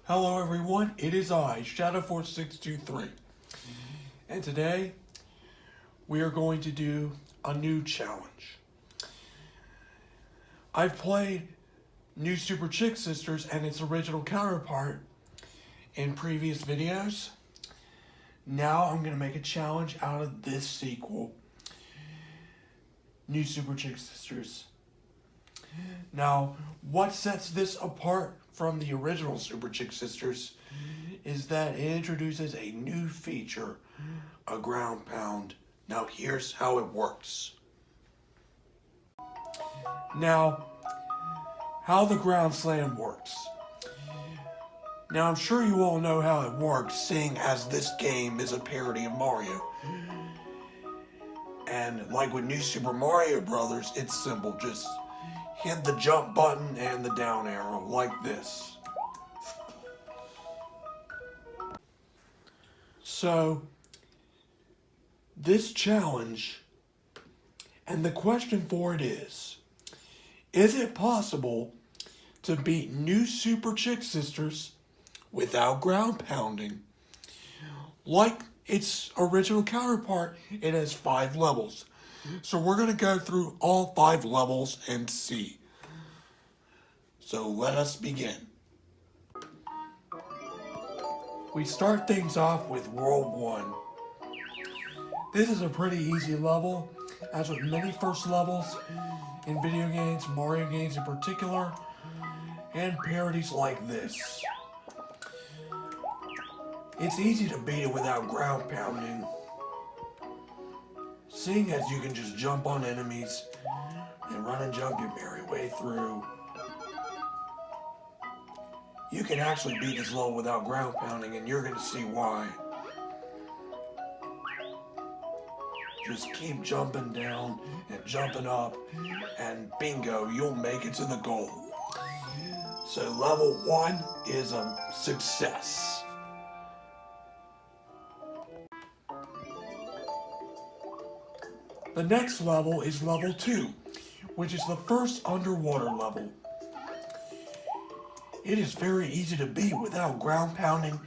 Hello everyone, it is I, Shadow4623, and today we are going to do a new challenge. I've played New Super Chick Sisters and its original counterpart in previous videos. Now I'm going to make a challenge out of this sequel, New Super Chick Sisters. Now, what sets this apart from the original Super Chick Sisters is that it introduces a new feature, a ground pound. Now, here's how it works. Now, how the ground slam works. Now, I'm sure you all know how it works, seeing as this game is a parody of Mario. And like with New Super Mario Brothers, it's simple. Just hit the jump button and the down arrow, like this. So, this challenge, and the question for it is it possible to beat New Super Chick Sisters without ground pounding? Like its original counterpart, it has 5 levels. So we're going to go through all 5 levels and see. So let us begin. We start things off with World 1. This is a pretty easy level, as with many first levels in video games, Mario games in particular, and parodies like this. It's easy to beat it without ground pounding, seeing as you can just jump on enemies and run and jump your merry way through. You can actually beat this level without ground pounding, and you're going to see why. Just keep jumping down and jumping up, and bingo, you'll make it to the goal. So level 1 is a success. The next level is level 2, which is the first underwater level. It is very easy to beat without ground pounding,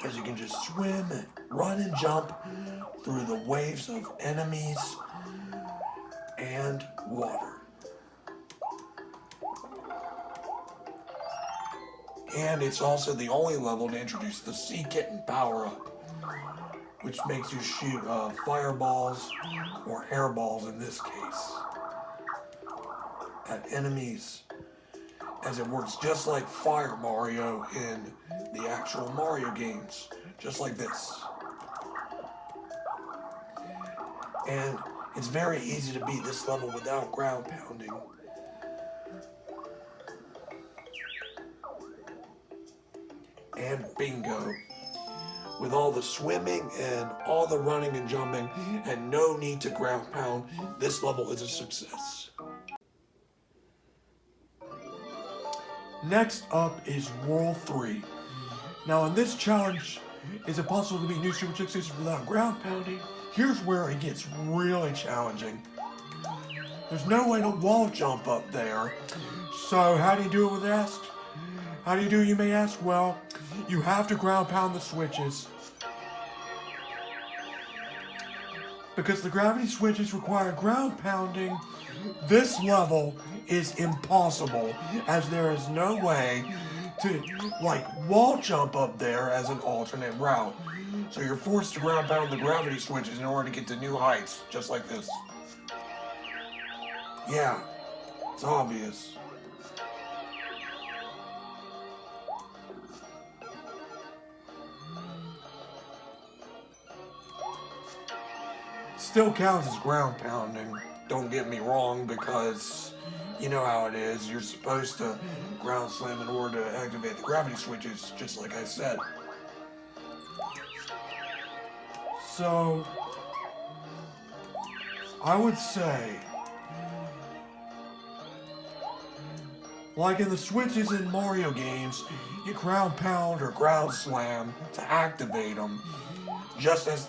as you can just swim, run and jump through the waves of enemies and water. And it's also the only level to introduce the Sea Kitten power-up, which makes you shoot fireballs or hairballs in this case at enemies, as it works just like Fire Mario in the actual Mario games, just like this. And it's very easy to beat this level without ground pounding. And bingo. With all the swimming and all the running and jumping and no need to ground pound, this level is a success. Next up is World 3. Now in this challenge, is it possible to beat New Super Chick Sisters without ground pounding? Here's where it gets really challenging. There's no way to wall jump up there. So how do you do it with asked? How do you do it, you may ask? Well, you have to ground pound the switches. Because the gravity switches require ground pounding, this level is impossible, as there is no way to, wall jump up there as an alternate route. So you're forced to ground pound the gravity switches in order to get to new heights, just like this. Yeah, it's obvious. Still counts as ground pounding, don't get me wrong, because you know how it is. You're supposed to ground slam in order to activate the gravity switches, just like I said. So, I would say, like in the switches in Mario games, you ground pound or ground slam to activate them, just as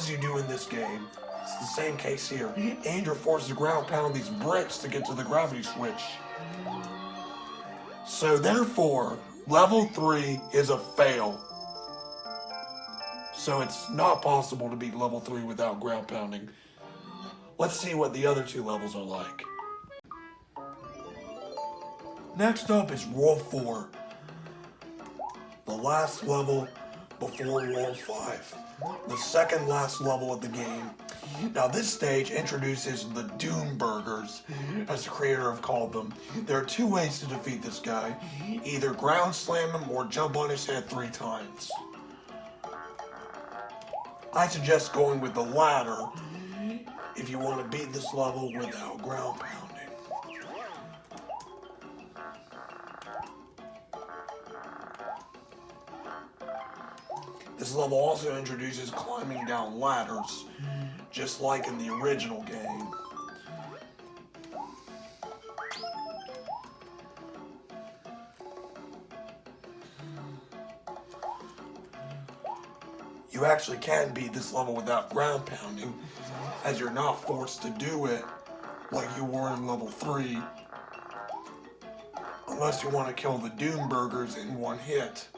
as you do in this game. It's the same case here. And you're forced to ground pound these bricks to get to the gravity switch. So therefore, level 3 is a fail. So it's not possible to beat level 3 without ground pounding. Let's see what the other 2 levels are like. Next up is World 4. The last level before World 5. The second last level of the game. Now this stage introduces the Doom Burgers, as the creator have called them. There are 2 ways to defeat this guy. Either ground slam him or jump on his head 3 times. I suggest going with the latter if you want to beat this level without ground pounding. This level also introduces climbing down ladders, just like in the original game. You actually can beat this level without ground pounding, as you're not forced to do it like you were in level 3, unless you want to kill the Doom Burgers in one hit.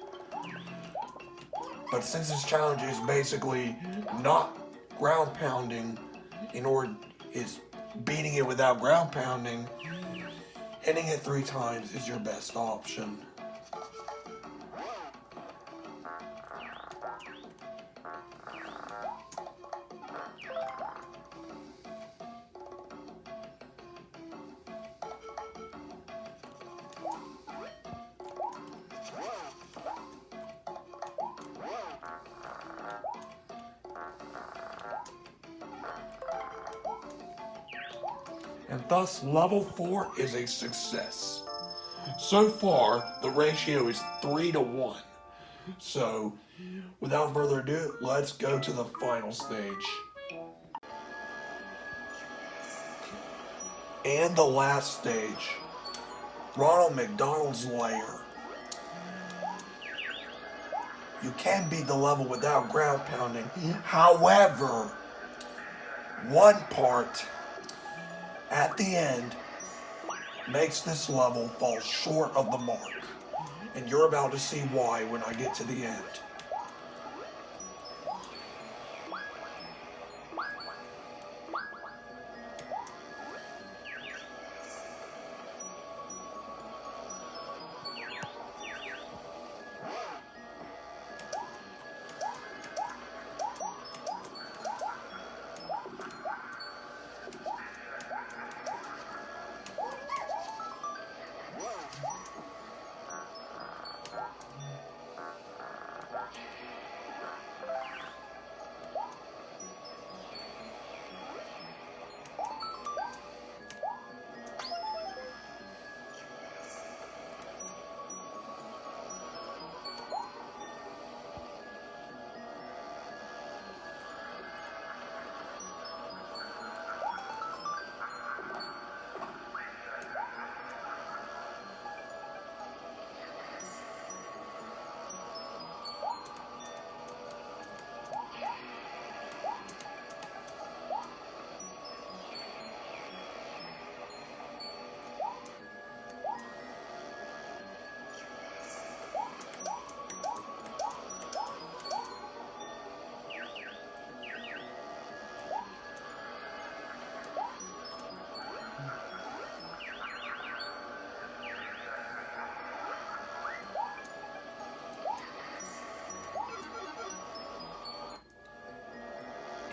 But since this challenge is basically not ground pounding, is beating it without ground pounding, hitting it 3 times is your best option. And thus level 4 is a success. So far, the ratio is 3 to 1. So, without further ado, let's go to the final stage. And the last stage, Ronald McDonald's Lair. You can beat the level without ground pounding. However, one part at the end makes this level fall short of the mark. And you're about to see why when I get to the end.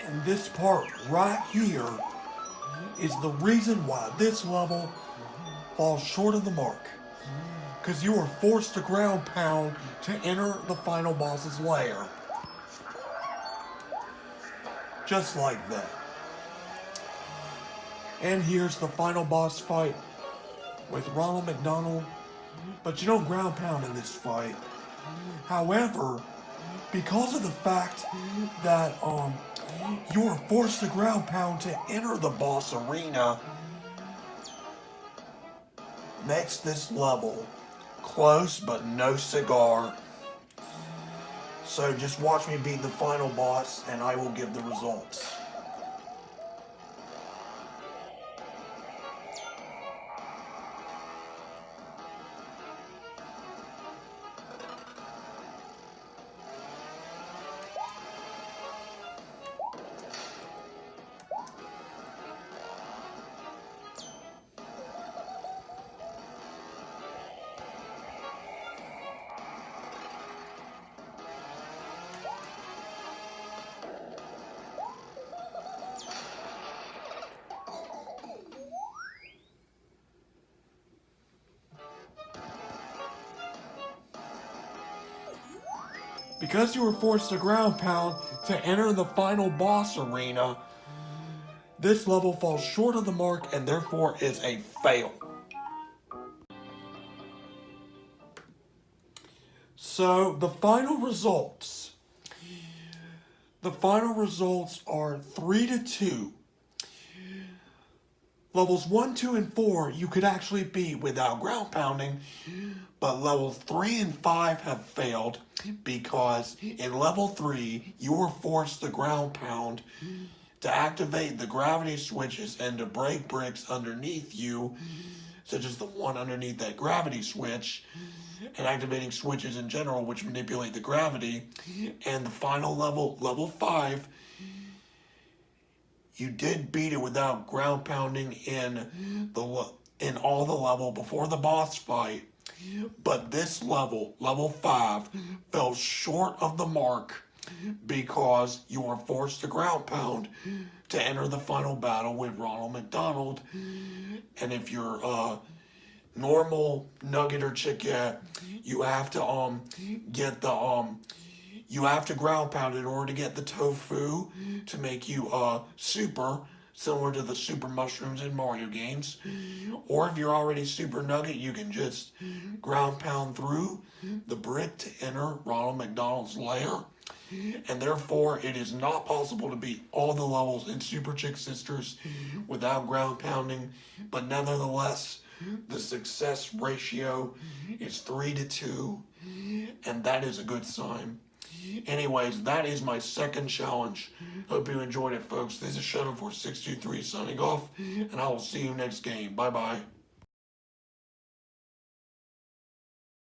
And this part right here is the reason why this level falls short of the mark. Because you are forced to ground pound to enter the final boss's lair. Just like that. And here's the final boss fight with Ronald McDonald. But you don't ground pound in this fight. However, because of the fact that you are forced to ground pound to enter the boss arena, makes this level close but no cigar. So just watch me beat the final boss and I will give the results. Because you were forced to ground pound to enter the final boss arena, this level falls short of the mark and therefore is a fail. So the final results. The final results are 3-2. Levels 1, 2, and 4 you could actually beat without ground pounding, but levels 3 and 5 have failed because in level 3 you were forced to ground pound to activate the gravity switches and to break bricks underneath you, such as the one underneath that gravity switch, and activating switches in general which manipulate the gravity. And the final level, level 5, you did beat it without ground pounding in all the level before the boss fight, but this level, level 5, fell short of the mark because you were forced to ground pound to enter the final battle with Ronald McDonald. And if you're normal nugget or chicken, you have to get the you have to ground pound in order to get the tofu to make you super, similar to the super mushrooms in Mario games. Or if you're already super nugget, you can just ground pound through the brick to enter Ronald McDonald's lair. And therefore, it is not possible to beat all the levels in Super Chick Sisters without ground pounding. But nevertheless, the success ratio is 3-2, and that is a good sign. Anyways, that is my second challenge. Hope you enjoyed it, folks. This is Shadow4623 signing off, and I will see you next game. Bye-bye.